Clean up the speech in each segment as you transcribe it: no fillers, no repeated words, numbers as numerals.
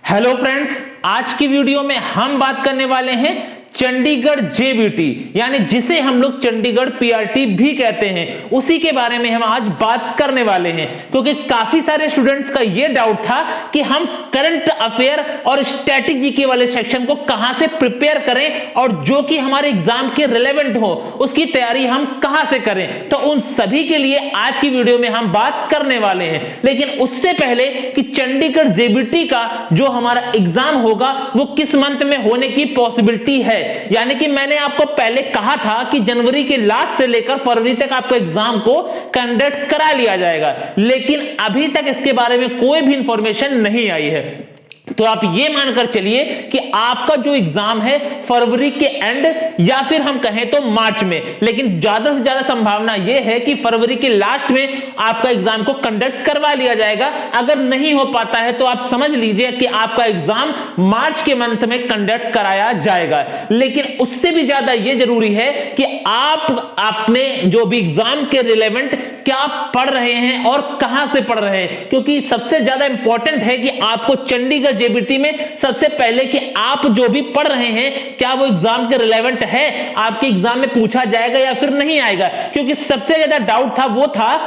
Hello friends, आज की video में हम बात करने वाले हैं चंडीगढ़ जेबीटी, यानी जिसे हम लोग चंडीगढ़ पीआरटी भी कहते हैं, उसी के बारे में हम आज बात करने वाले हैं। क्योंकि काफी सारे स्टूडेंट्स का यह डाउट था कि हम करंट अफेयर और स्टैटिक जीके वाले सेक्शन को कहां से प्रिपेयर करें और जो कि हमारे एग्जाम के रिलेवेंट हो उसकी तैयारी हम कहां से करें। तो उन सभी के लिए आज की वीडियो में हम बात करने वाले हैं। लेकिन उससे पहले कि चंडीगढ़ जेबीटी का जो हमारा एग्जाम होगा वो किस मंथ में होने की पॉसिबिलिटी है, यानी कि मैंने आपको पहले कहा था कि जनवरी के लास्ट से लेकर फरवरी तक आपको एग्जाम को कंडक्ट करा लिया जाएगा, लेकिन अभी तक इसके बारे में कोई भी इंफॉर्मेशन नहीं आई है। तो आप ये मानकर चलिए कि आपका जो एग्जाम है फरवरी के एंड या फिर हम कहें तो मार्च में, लेकिन ज्यादा से ज्यादा संभावना यह है कि फरवरी के लास्ट में आपका एग्जाम को कंडक्ट करवा लिया जाएगा। अगर नहीं हो पाता है तो आप समझ लीजिए कि आपका एग्जाम मार्च के मंथ में कंडक्ट कराया जाएगा। लेकिन उससे भी ज्यादा यह जरूरी है कि आप अपने जो भी एग्जाम के रिलेवेंट क्या पढ़ रहे हैं और कहां से पढ़ रहे हैं, क्योंकि सबसे ज्यादा इंपॉर्टेंट है कि आपको चंडीगढ़ जेबीटी में सबसे पहले कि आप जो भी पढ़ रहे हैं क्या वो एग्जाम के रिलेवेंट है, आपके एग्जाम में पूछा जाएगा या फिर नहीं आएगा। क्योंकि सबसे ज्यादा डाउट था वो था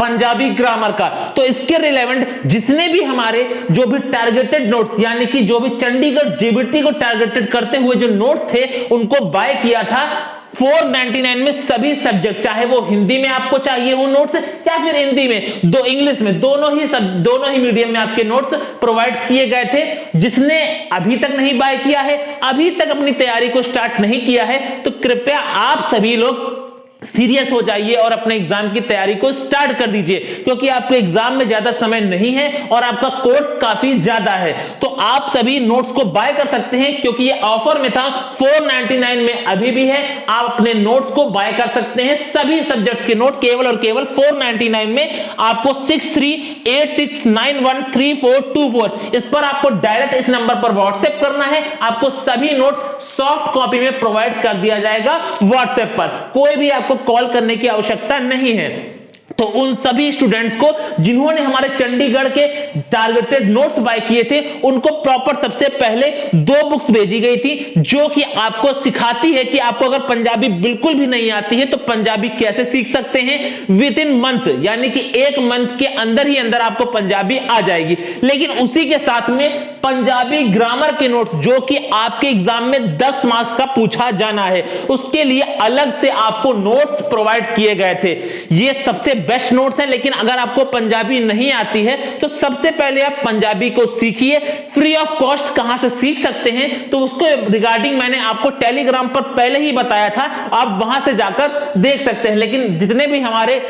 पंजाबी ग्रामर का। तो इसके रिलेवेंट जिसने भी हमारे जो भी टारगेटेड नोट्स, यानी कि जो भी चंडीगढ़ जेबीटी को टारगेटेड करते हुए जो नोट्स थे उनको बाय किया था 499 में सभी सब्जेक्ट, चाहे वो हिंदी में आपको चाहिए वो नोट्स या फिर हिंदी में, दो इंग्लिश में, दोनों ही मीडियम में आपके नोट्स प्रोवाइड किए गए थे। जिसने अभी तक नहीं बाय किया है, अभी तक अपनी तैयारी को स्टार्ट नहीं किया है, तो कृपया आप सभी लोग सीरियस हो जाइए और अपने एग्जाम की तैयारी को स्टार्ट कर दीजिए, क्योंकि आपके एग्जाम में ज्यादा समय नहीं है और आपका कोर्स काफी ज्यादा है। तो आप सभी नोट्स को बाय कर सकते हैं, क्योंकि ये ऑफर में था 499 में अभी भी है। आप अपने नोट्स को बाय कर सकते हैं, सभी सब्जेक्ट के नोट केवल और केवल 499 में। आपको 6386913424 इस पर आपको डायरेक्ट इस नंबर पर व्हाट्सएप करना है। आपको सभी नोट सॉफ्ट कॉपी में प्रोवाइड कर दिया जाएगा व्हाट्सएप पर, कोई भी आपको कॉल करने की आवश्यकता नहीं है। तो उन सभी स्टूडेंट्स को जिन्होंने हमारे चंडीगढ़ के टारगेटेड नोट्स बाय किए थे उनको प्रॉपर सबसे पहले 2 बुक्स भेजी गई थी, जो कि आपको सिखाती है कि आपको अगर पंजाबी बिल्कुल भी नहीं आती है तो पंजाबी कैसे सीख सकते हैं विद इन मंथ, यानी कि 1 मंथ के अंदर ही अंदर आपको पंजाबी आ जाएगी। लेकिन उसी के साथ में पंजाबी ग्रामर के नोट्स, जो कि आपके एग्जाम में 10 मार्क्स का पूछा जाना है, उसके लिए अलग से आपको नोट्स प्रोवाइड किए गए थे। ये सबसे बेस्ट नोट्स है। लेकिन अगर आपको पंजाबी नहीं आती है तो सबसे पहले आप पंजाबी को सीखिए। फ्री ऑफ कॉस्ट कहां से सीख सकते हैं तो उसको रिगार्डिंग मैंने आपको टेलीग्राम पर पहले ही बताया था, आप वहां से जाकर देख सकते हैं। लेकिन जितने भी हमारे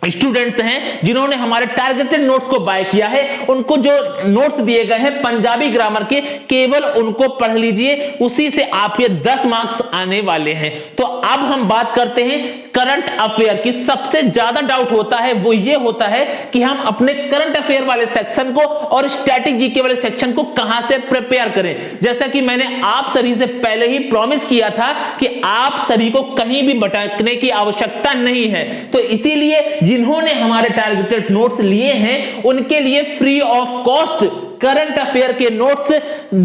स्टूडेंट्स हैं जिन्होंने हमारे टारगेटेड नोट्स को बाय किया है, उनको जो नोट्स दिए गए हैं पंजाबी ग्रामर के, केवल उनको पढ़ लीजिए, उसी से आपके 10 मार्क्स आने वाले हैं। तो अब हम बात करते हैं करंट अफेयर की। सबसे ज्यादा डाउट होता है वो ये होता है कि हम अपने करंट अफेयर वाले सेक्शन को और स्टैटिक जीके वाले सेक्शन को कहां से प्रिपेयर करें। जैसा कि मैंने आप सभी से पहले ही प्रॉमिस किया था कि आप सभी को कहीं भी भटकने की आवश्यकता नहीं है। तो इसीलिए जिन्होंने हमारे टारगेटेड नोट्स लिए हैं उनके लिए free of cost current affair के नोट्स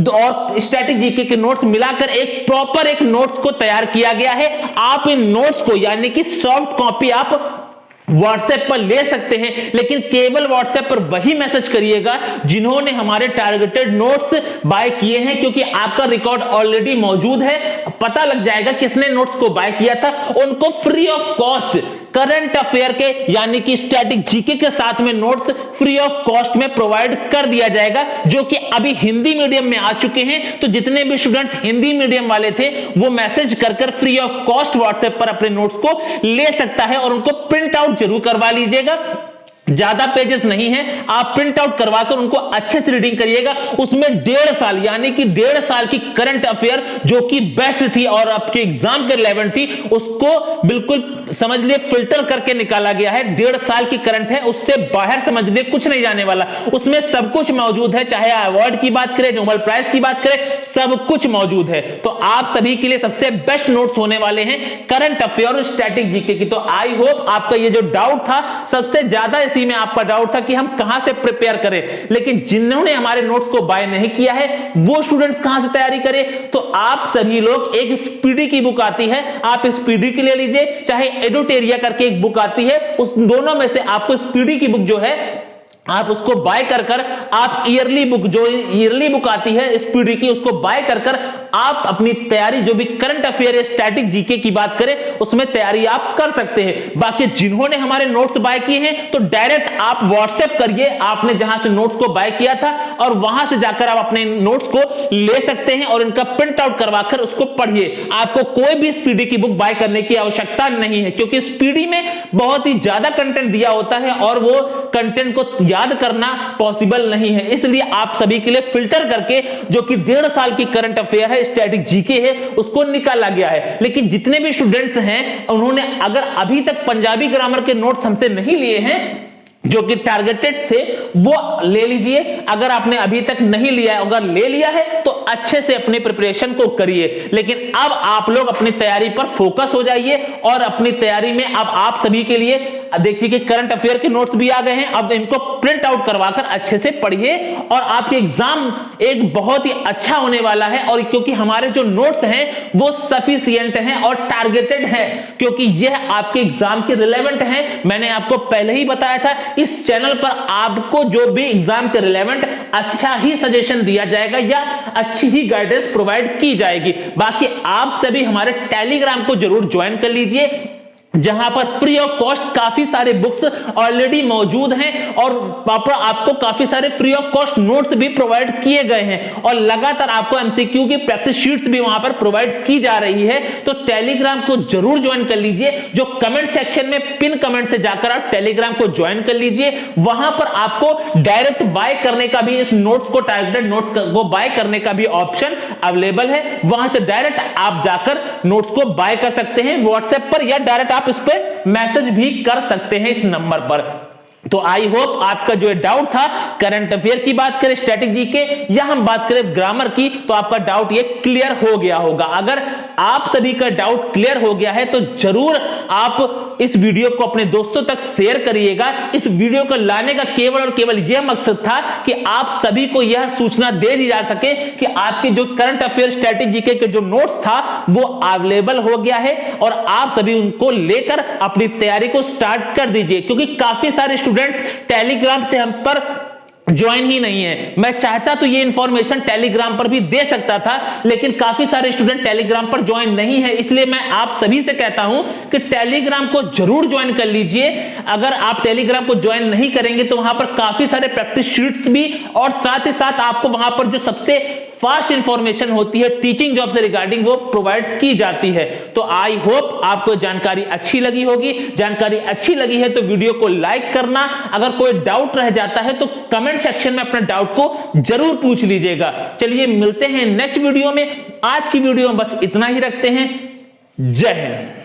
और स्टैटिक जीके के नोट्स मिलाकर एक प्रॉपर एक नोट्स को तैयार किया गया है। आप इन नोट्स को, यानी कि सॉफ्ट कॉपी, आप व्हाट्सएप पर ले सकते हैं, लेकिन केवल व्हाट्सएप पर वही मैसेज करिएगा जिन्होंने हमारे टारगेटेड नोट्स बाय किए हैं, क्योंकि आपका रिकॉर्ड ऑलरेडी मौजूद है। पता लग जाएगा किसने नोट्स को बाय किया था। उनको free of cost current affair के, यानी कि स्टैटिक जीके के साथ में नोट्स फ्री ऑफ कॉस्ट में प्रोवाइड कर दिया जाएगा, जो कि अभी हिंदी मीडियम में आ चुके हैं। तो जितने भी स्टूडेंट्स हिंदी मीडियम वाले थे वो मैसेज कर फ्री ऑफ कॉस्ट व्हाट्सएप पर अपने नोट्स को ले सकता है, और उनको प्रिंट आउट जरूर करवा लीजिएगा। ज्यादा पेजेस नहीं है, आप प्रिंट आउट करवाकर उनको अच्छे से रीडिंग करिएगा। उसमें 1.5 साल, यानी कि 1.5 साल की करंट अफेयर जो कि बेस्ट थी और आपके एग्जाम के रिलेवेंट थी, उसको बिल्कुल समझ लिए फिल्टर करके निकाला गया है। 1.5 साल की करंट है, उससे बाहर समझ लिए कुछ नहीं जाने वाला। उसमें सब कुछ मौजूद है, चाहे अवार्ड की बात करें, नोबेल प्राइज की बात करें, सब कुछ मौजूद है। तो आप सभी के लिए सबसे बेस्ट नोट्स होने वाले हैं करंट अफेयर और स्टैटिक जीके की। तो आई होप आपका ये जो डाउट था सबसे ज्यादा यूपीएससी में आपका डाउट था कि हम कहां से प्रिपेयर करें, लेकिन जिन्होंने हमारे नोट्स को बाय नहीं किया है वो स्टूडेंट्स कहां से तैयारी करें? तो आप सभी लोग, एक स्पीडी की बुक आती है, आप स्पीडी की ले लीजिए, चाहे एडुटेरिया करके एक बुक आती है, उस दोनों में से आपको स्पीडी की बुक जो है आप उसको बाय कर आप ईयरली बुक, जो ईयरली बुक आती है स्पीडी की, उसको बाय कर आप अपनी तैयारी, जो भी करंट अफेयर या स्टैटिक जीके की बात करें, उसमें तैयारी आप कर सकते हैं। बाकी जिन्होंने हमारे नोट्स बाय किए हैं तो डायरेक्ट आप व्हाट्सएप करिए आपने जहां से नोट्स को बाय किया था, और वहां से जाकर आप अपने नोट्स को ले सकते हैं और इनका प्रिंट आउट करवाकर उसको पढ़िए। आपको कोई भी स्पीडी की बुक बाय करने की आवश्यकता नहीं है, क्योंकि स्पीडी में बहुत ही ज्यादा कंटेंट दिया होता है और वो कंटेंट को याद करना पॉसिबल नहीं है। इसलिए आप सभी के लिए फिल्टर करके, जो कि 1.5 साल की करंट अफेयर है, स्टैटिक जीके है, उसको निकाला गया है। लेकिन जितने भी स्टूडेंट्स हैं उन्होंने अगर अभी तक पंजाबी ग्रामर के नोट्स हमसे नहीं लिए हैं, जो कि टारगेटेड थे, वो ले लीजिए। अगर आपने अभी तक नहीं लिया है, अगर ले लिया है तो अच्छे से अपने प्रिपरेशन को करिए। लेकिन अब आप लोग अपनी तैयारी पर फोकस हो जाइए और अपनी तैयारी में अब आप सभी के लिए देखिए कि करंट अफेयर के नोट्स भी आ गए हैं, अब इनको प्रिंट आउट करवाकर अच्छे से पढ़िए और आपके एग्जाम एक बहुत ही अच्छा होने वाला है। और क्योंकि हमारे जो नोट्स हैं वो सफिशिएंट हैं और टारगेटेड हैं, क्योंकि यह आपके एग्जाम के रिलेवेंट हैं। मैंने आपको पहले ही बताया था, इस चैनल पर आपको जो भी एग्जाम के रिलेवेंट अच्छा ही सजेशन दिया जाएगा या अच्छी ही गाइडेंस प्रोवाइड की जाएगी। बाकी आप सभी हमारे टेलीग्राम को जरूर ज्वाइन कर लीजिए, जहां पर फ्री ऑफ कॉस्ट काफी सारे बुक्स ऑलरेडी मौजूद हैं और आपको काफी सारे फ्री ऑफ कॉस्ट नोट्स भी प्रोवाइड किए गए हैं और लगातार आपको एमसीक्यू की प्रैक्टिस शीट्स भी वहां पर प्रोवाइड की जा रही है। तो टेलीग्राम को जरूर ज्वाइन कर लीजिए। जो कमेंट सेक्शन में पिन कमेंट से जाकर आप टेलीग्राम को ज्वाइन कर लीजिए, वहां पर आपको डायरेक्ट बाय करने का भी, इस नोट्स को, टारगेटेड नोट्स को बाय करने का भी ऑप्शन अवेलेबल है। वहां से डायरेक्ट आप जाकर नोट्स को बाय कर सकते हैं व्हाट्सएप पर, या डायरेक्ट आप इस पे मैसेज भी कर सकते हैं इस नंबर पर। तो आई होप आपका जो डाउट था करंट अफेयर की बात करें, स्टैटिक जीके, या हम बात करें ग्रामर की, तो आपका डाउट ये क्लियर हो गया होगा। अगर आप सभी का डाउट क्लियर हो गया है तो जरूर आप इस वीडियो को अपने दोस्तों तक शेयर करिएगा। इस वीडियो को लाने का केवल और केवल यह मकसद था कि आप सभी को यह सूचना दे दी जा सके कि आपके जो करंट अफेयर स्टैटिक जीके के जो नोट्स था वो अवेलेबल हो गया है और आप सभी उनको लेकर अपनी तैयारी को स्टार्ट कर दीजिए। क्योंकि काफी सारे स्टूडेंट्स टेलीग्राम से हम पर ज्वाइन ही नहीं है। मैं चाहता तो ये इंफॉर्मेशन टेलीग्राम पर भी दे सकता था, लेकिन काफी सारे स्टूडेंट टेलीग्राम पर ज्वाइन नहीं है। इसलिए मैं आप सभी से कहता हूं कि टेलीग्राम को जरूर ज्वाइन कर लीजिए। अगर आप टेलीग्राम को ज्वाइन नहीं करेंगे तो वहां पर काफी सारे प्रैक्टिस शीट्स भी, और साथ ही साथ आपको वहां पर जो सबसे फास्ट इंफॉर्मेशन होती है टीचिंग जॉब से रिगार्डिंग, वो प्रोवाइड की जाती है। तो आई होप आपको जानकारी अच्छी लगी होगी। जानकारी अच्छी लगी है तो वीडियो को लाइक करना, अगर कोई डाउट रह जाता है तो कमेंट सेक्शन में अपने डाउट को जरूर पूछ लीजिएगा। चलिए मिलते हैं नेक्स्ट वीडियो में। आज की वीडियो में बस इतना ही रखते हैं। जय हिंद।